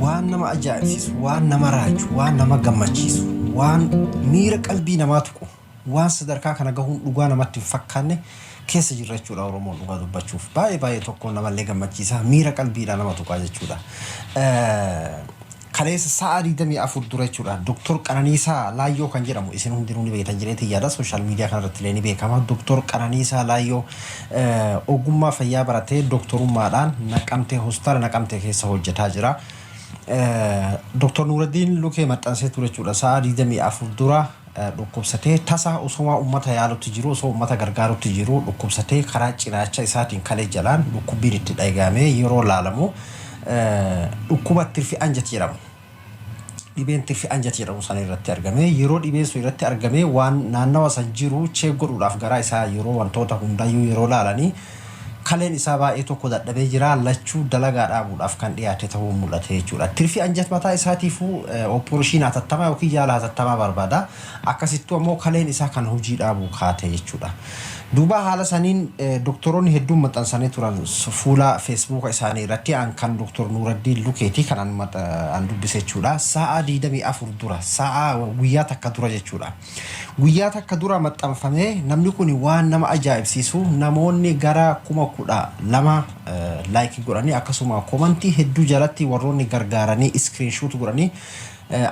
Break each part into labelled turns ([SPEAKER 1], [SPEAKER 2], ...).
[SPEAKER 1] waan nama ajaa'ibsiisu, waan nama raaju, waan nama gammachiisu, waan miira qalbii namaa tuqu, waan sadarkaa kana gahuun dhugaa namatti hin fakkaanne keessa jirra jechuudha. Oromoon dhugaa dubbachuuf baay'ee tokko namallee gammachiisa, miira qalbiidha nama tuqaa jechuudha. Kaleessa sa'a 24 dura jechuudha. Doktor Qananiisaa Laayyoo kan jedhamu isin hundinuu ni beektan jedheeti yaada sooshaal miidiyaa kanarratti illee ni beekama. Doktor Qananiisaa Laayyoo ogummaa fayyaa baratee doktorummaadhaan Naqamtee hospitaala Naqamtee keessa hojjetaa jira. Doktor Nuuraddiin Lukee maxxansee ture jechuudha. Sa'a 24 dura dhukkubsatee tasa osoo uummata yaalutti jiru, osoo uummata gargaarutti jiru dhukkubsatee karaa cinaacha isaatiin kalee jalaan dhukkubbiin itti dhagahamee yeroo laalamu dhukkuba tirfi anjati jedhamu. Dhibeen tirfi anjati jedhamu sana irratti argame. Yeroo dhibeen sun irratti argame waan naannawa san jiru cheek godhuudhaaf garaa isaa yeroo wantoota hundayyuu yeroo laalanii kaleen isaa baay'ee tokko dadhabee jira. Lachuu dalagaa dhaabuudhaaf kan dhiyaate ta'uu mul'ate jechuudha. Tirfi anjat mataa isaatiifuu oopporeeshinii hatattamaa yookiin yaala hatattamaa barbaada. Akkasittuu ammoo kaleen isaa kan hojii dhaabuu kaate jechuudha. Duuba haala saniin doktoroonni hedduun maxxansanii turan fuula Facebook isaanii irratti kan Doktor Nuuraddiin Lukeetii kan an dubbise jechuudha. Sa'a 24 dura, sa'a guyyaa takka dura jechuudha. Guyyaa takka dura maxxanfamee namni kun waan nama ajaa'ibsiisu namoonni gara 12,000 laayikii godhanii akkasuma komantii hedduu jalatti warroonni gargaaranii iskiriinshuut godhanii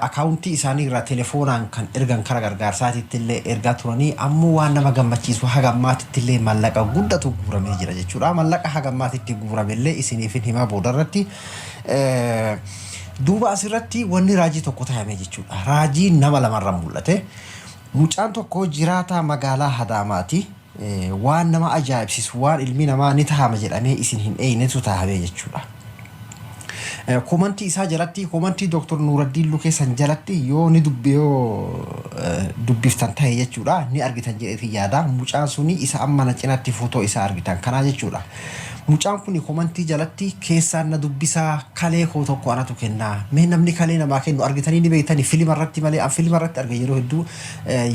[SPEAKER 1] akaawuntii isaanii irraa telefoonaan kan ergan kara gargaarsaatitti illee ergaa turanii ammoo waan nama gammachiisu hagammaatitti illee mallaqa guddatu guuramee jira jechuudha. Mallaqa hagammaatitti guurame illee isiniifin himaa boodarratti duuba asirratti wanni raajii tokko taa'ame jechuudha. Raajii nama lamarra mul'ate. Mucaan tokko jiraataa magaalaa Hadaamaati. Waan nama ajaa'ibsiisu waan ilmi namaa ni taa'ama jedhamee isin hin eeynetu taa'ame jechuudha. Komantii isaa jalatti komantii Doktor Nuuraddiin Lukee san jalatti yoo ni dubbiftan ta'e jechuudha ni argitan jedheeti yaada. Mucaan suni isa amma na cinaatti footoo isaa argitan kanaa jechuudha. Mucaan kun komantii jalatti keessaan na dubbisaa kalee koo tokko anatu kennaa. Mee namni kalee namaa kennu argitanii ni beektani filima irratti malee an filima irratti arge yeroo hedduu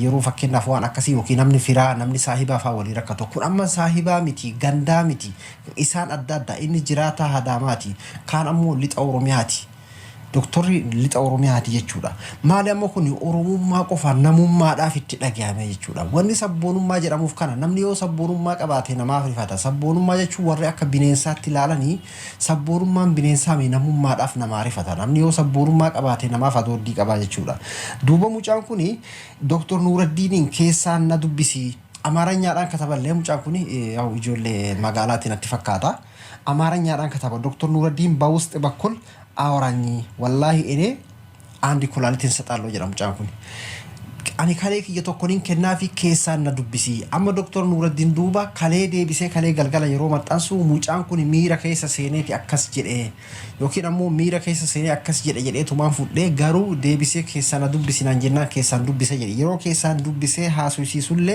[SPEAKER 1] yeroo fakkeenyaaf waan akkasii yookiin namni firaa namni saahibaa fa'aa walii rakkatu. Kun amma saahibaa miti gandaa miti isaan adda adda inni jiraataa Hadaamaati kaan ammoo lixa Oromiyaati. Doktorri lixa Oromiyaati jechuudha. Maali ammoo kun Oromummaa qofa namummaadhaaf itti dhagahame jechuudha. Wanni sabboonummaa jedhamuuf kana namni yoo sabboonummaa qabaate namaaf rifata. Sabboonummaa jechuun warri akka bineensaatti ilaalanii sabboonummaan bineensaa mi namummaadhaaf namaa rifata. Namni yoo sabboonummaa qabaate namaaf adooddii qabaa jechuudha. Duuba mucaan kuni Doktor Nuuraddiiniin keessaan na dubbisi. Amaaranyyaadhaan kataballee mucaan kuni ijoollee magaalaatiin natti fakkaata. Amaaranyyaadhaan kataba Doktor Nuuraddiin bawusxi bakkul አወራኝ ወላሂ እኔ አንድ ኩላሊትን ሰጣለሁ ጀራ ሙጫን ኩኒ አኒ ካሌ ከየተኮኒን ከናፊ ኬሳና ዱብሲ አማ ዶክተር ኑረዲን ዱባ ካሌ ዴቢሴ ካሌ ገልገላ የሮ መጣንሱ ሙጫን ኩኒ ሚራ ከይሰ ሴኔቲ አከስ ጀዴ ዮኪን አሞ ሚራ ከይሰ ሴኔ አከስ ጀዴ ጀዴ ቱማን ፉዴ ጋሩ ዴቢሴ ኬሳና ዱብሲ ናንጀና ኬሳን ዱብሴ ጀዴ የሮ ኬሳን ዱብሴ ሃሱሲ ሱሌ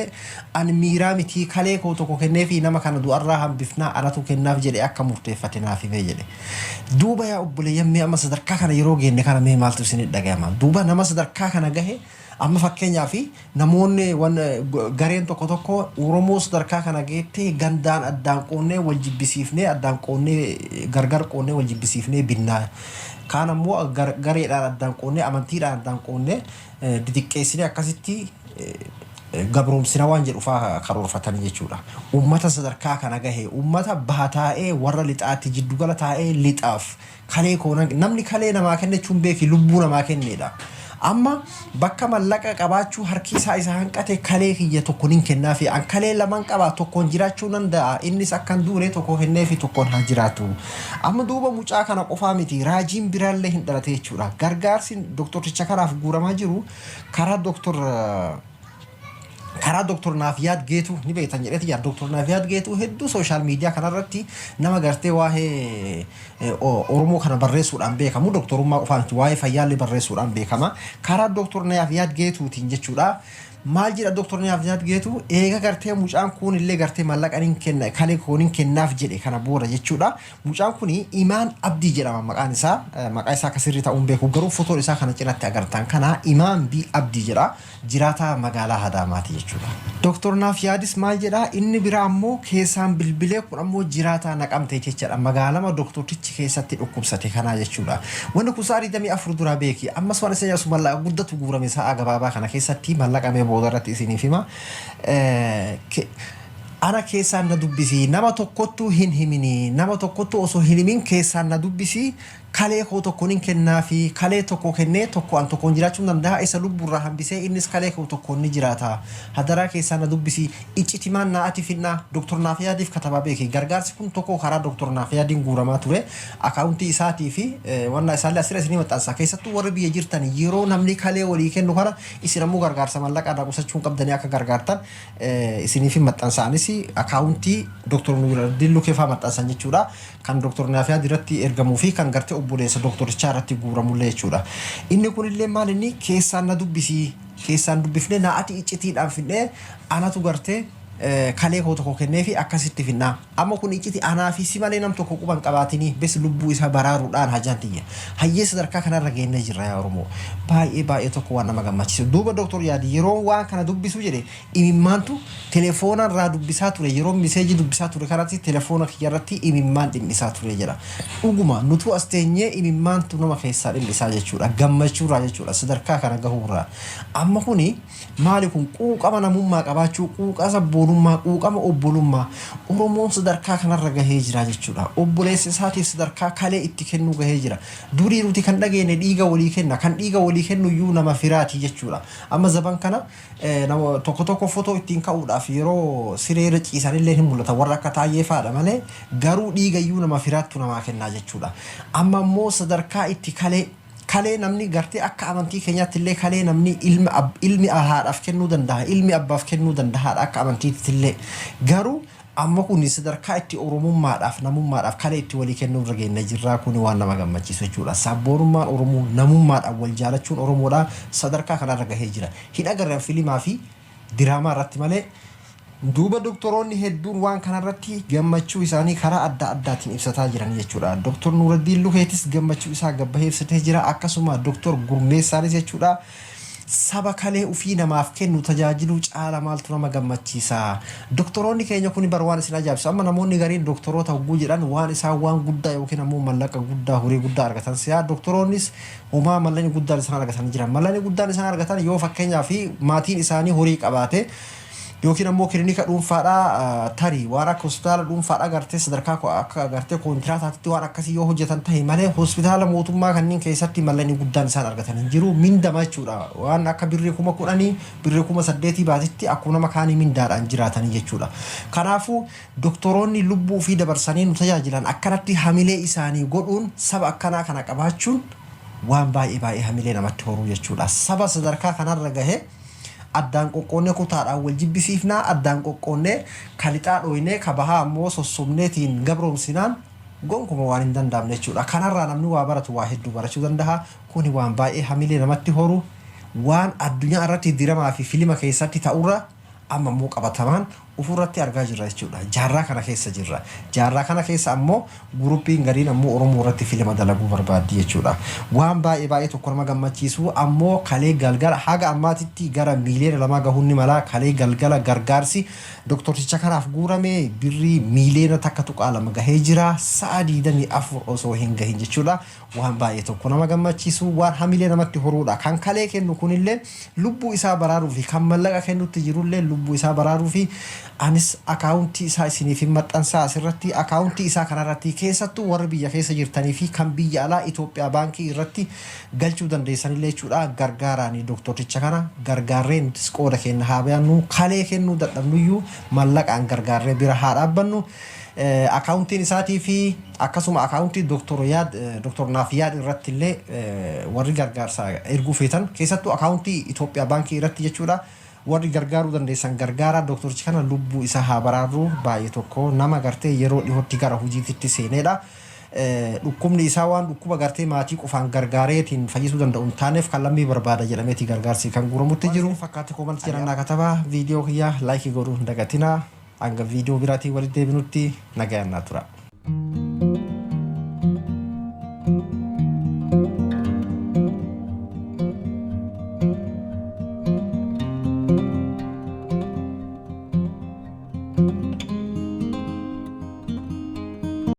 [SPEAKER 1] አን ሚራ ሚቲ ካሌ ኮቶኮ ከኔፊ ነማ ካነ ዱአራ ሀምቢፍና አራቱ ከናፍ ጀዴ አከሙርቴ ፈተናፊ ጀዴ ዱባ ያ ኦብለ የሚ አማ ሰደርካ ካነ የሮ ጌነ ካነ ሜ ማልቱ ሲኒ ደጋማ ዱባ ነማ ሰደርካ ካነ ገሄ amma fakkeenyaa fi namoonni gareen tokko Oromoo sadarkaa kana geette gandaan addaan qoonnee wal jibbisiifnee addaan qoonnee gargar qoonnee wal jibbisiifnee binnaa kaan ammoo gareedhaan addaan qoonnee amantiidhaan addaan qoonnee didiqqeessinee akkasitti gabroomsina waan jedhu fa'aa karoorfatanii jechuudha. Uummata sadarkaa kana gahe uummata baataa'ee warra lixaatti jiddugala taa'ee lixaaf kalee koona namni kalee namaa kennechuun beeki lubbuu namaa kenneedha. Amma bakka mallaqa qabaachuu harki isaa hanqate kalee kiyya tokko nin kennaa fi an kalee lamaan qabaa tokkoon jiraachuu danda'a innis akkan duune tokko kennee fi tokkoon haa jiraatu. Amma duuba mucaa kana qofaa miti raajiin biraallee hin dhalate jechuudha. Gargaarsi doktoricha kanaaf guuramaa jiru karaa Doktor Naafiyaat Geetuu ni beektan jedheeti yaa Doktor Naafiyaat Geetuu hedduu sooshaal miidiyaa kanarratti nama gartee waa'ee Oromoo kana barreessuudhaan beekamu doktorummaa qofaan waa'ee fayyaallee barreessuudhaan beekama. Karaa Doktor Naafiyaat Geetuutiin jechuudha. maal jedha doktor Niyaafiyaad geetu eega gartee mucaan kun illee gartee mallaqaniin kenna kalee kooniin kennaaf jedhe kana booda jechuudha. Mucaan kun Imaan Abdii jedhama maqaan isaa maqaa isaa kasirri ta'uun beeku garuu fotoon isaa kana cinatti agartan kana Imaan Bii Abdii jedha jiraata magaalaa Adaamaati jechuudha. Doktor Niyaafiyaadis maal jedha inni biraa ammoo keessaan bilbilee kun ammoo jiraata Naqamtee jechuudha magaalama doktortichi keessatti dhukkubsate kana jechuudha. Wanni kun sa'aatii 24 dura beeki ammas waan isa yaasu mallaqa guddatu guurame sa'a gabaabaa kana keessatti mallaqamee boodarratti isiniif hima. Ana keessaan na dubbisi nama tokkottu hin himini nama tokkottu osoo hin himin keessaan na dubbisi kalee koo tokkoon hin kennaa fi kalee tokko kennee tokko an tokkoon jiraachuu danda'a isa lubburraa hambisee innis kalee koo tokkoon ni jiraata hadaraa keessaan na dubbisi iccitimaan naati finna doktor Niyaafiyaadiif katabaa beeki gargaarsi kun tokko karaa doktor Niyaafiyaadiin guuramaa ture akaawuntii isaatii fi wanna isaallee asirra isinii maxxansa keessattuu warri biyya jirtan yeroo namni kalee walii kennu kana isin ammoo gargaarsa mallaqaa irraa qusachuun qabdanii akka gargaartan isiniif maxxansaanis akaawuntii doktor Nuuraddiin Lukeefaa maxxansan jechuudha kan doktor Niyaafiyaad irratti ergamuu fi kan gartee obboleessa doktorichaa irratti guuramullee jechuudha. Inni kunillee maal inni keessaan na dubbisi keessaan dubbifnee naati iccitiidhaan finnee anatu gartee kalee koo tokko kennee fi akkasitti finna amma kun icciti anaa fi si malee nam tokko quban qabaatini bes lubbuu isaa baraaruudhaan hajaan tiyya hayyee sadarkaa kanarra geennee jirra yaa Oromoo baay'ee tokko waan nama gammachiisu duuba doktor Yaadi yeroo waan kana dubbisu jedhe imimmaantu telefoonaan irraa dubbisaa ture yeroo miseejii dubbisaa ture kanatti telefoona kiyyarratti imimmaan dhimmisaa ture jedha dhuguma nutu as teenyee imimmaantu nama keessaa dhimmisaa jechuudha gammachuurraa jechuudha sadarkaa kana gahuurraa amma kuni maali kun quuqama namummaa qabaachuu quuqaa sabboonummaa quuqama obbolummaa Oromoon sadarkaa kanarra gahee jira jechuudha obboleessi isaatiif sadarkaa kalee itti kennuu gahee jira durii nuti kan dhageene dhiiga walii kenna kan dhiiga walii kennu iyyuu nama firaati jechuudha amma zaban kana nama tokko fotoo ittiin ka'uudhaaf yeroo sireera ciisanillee hin mul'ata warra akka taayee faadha malee garuu dhiiga iyyuu nama firaattu namaa kennaa jechuudha amma immoo sadarkaa itti kalee namni gartee akka amantii keenyaatti illee kalee namni ilmi haadhaaf kennuu danda'a ilmi abbaaf kennuu danda'a akka amantiitti illee garuu amma kun sadarkaa itti oromummaadhaaf namummaadhaaf kalee itti walii kennuu irra geenne jirraa kun waan nama gammachiisu jechuudha sabboonummaan oromoo namummaadhaan wal jaalachuun oromoodhaa sadarkaa kanarra gahee jira hin agarran filimaa fi diraamaa irratti malee duuba doktoroonni hedduun waan kanarratti gammachuu isaanii karaa adda addaatiin ibsataa jiran jechuudha. Doktor Nuuraddiin Lukeetis gammachuu isaa gabbahee ibsatee jira akkasuma doktor Gurmeessaanis jechuudha. Saba kalee ufii namaaf kennu tajaajiluu caala maaltu nama gammachiisa. Doktoroonni keenya kun bar waan isin ajaa'ibsu amma namoonni gariin doktoroota hogguu jedhan waan isaan waan guddaa yookiin ammoo mallaqa guddaa horii guddaa argatan si'a doktoroonnis homaa mallaqni guddaan isaan argatan jiran mallaqni guddaan isaan argatan yoo fakkeenyaa fi maatiin isaanii horii qabaate yookiin ammoo kilinika dhuunfaadhaa tarii waan akka hospitaala dhuunfaadhaa gartee sadarkaa akka gartee kontiraataatti waan akkasii yoo hojjetan ta'e malee hospitaala mootummaa kanneen keessatti mallaqni guddaan isaan argatan hin jiru mindama jechuudha waan akka birrii 10,000 birrii 8,000 baatitti akkuma nama kaanii mindaadhaan jiraatanii jechuudha. Kanaafuu doktoroonni lubbuu fi dabarsanii nu tajaajilan akkanatti hamilee isaanii godhuun saba akkanaa kana qabaachuun waan baay'ee hamilee namatti horuu jechuudha. Saba sadarkaa kanarra gahee addaan qoqqoonnee kutaadhaan wal jibbisiifnaa addaan qoqqoonnee kalixaa dhoynee kabahaa ammoo sossobneetiin gabroomsinaan gonkuma waan hin danda'amne jechuudha. Kanarraa namni waa baratu waa hedduu barachuu danda'a. Kuni waan baay'ee hamilee namatti horu waan addunyaa irratti diramaa fi filima keessatti ta'urra amma immoo qabatamaan ufurratti argaa jirra jechuudha. Jaarraa kana keessa jirra. Jaarraa kana keessa ammoo guruppiin gariin ammoo Oromoo irratti filima dalaguu barbaaddi jechuudha. Waan baay'ee tokko nama gammachiisu ammoo kalee galgala haga ammaatitti gara miiliyoona 2 gahuun ni mala kalee galgala gargaarsi doktoricha kanaaf guurame birrii miiliyoona takka tuqaa 2 gahee jira sa'a 24 osoo hin gahin jechuudha. Waan baay'ee tokko nama gammachiisu waan hamilee namatti horuudha. Kan kalee kennu kunillee lubbuu isaa baraaruu fi kan mallaqa kennutti jirullee lubbuu isaa baraaruu fi anis akaawuntii isaa isiniif maxxansaa asirratti akaawuntii isaa kanarratti keessattuu warri biyya keessa jirtanii fi kan biyya alaa Itoophiyaa baankii irratti galchuu dandeessanillee jechuudha. Gargaaraanii doktoricha kana gargaarreen qooda kenna haa bayannu kalee kennuu dadhabnuyyuu mallaqaan gargaarree bira haa dhaabbannu. Akaawuntiin isaatii fi akkasuma akaawuntii doktor Niyaafiyaad irratti illee warri gargaarsa erguu feetan keessattuu akaawuntii Itoophiyaa baankii irratti jechuudha. Warri gargaaruu dandeessan gargaaraa doktorichi kana lubbuu isaa haa baraarru baay'ee tokko nama gartee yeroo dhihootti gara hojiitti seenedha. dhukkubni isaa waan dhukkuba gartee maatii qofaan gargaareetiin fayyisuu danda'u hin taaneef kan lammii barbaada jedhameeti gargaarsi kan guuramutti jiru. Fakkaatti koomenti jedhannaa katabaa viidiyoo kiyyaa laayikii godhuu hin dagatinaa. Hanga viidiyoo biraatiin walitti deebinutti nagayannaa tura.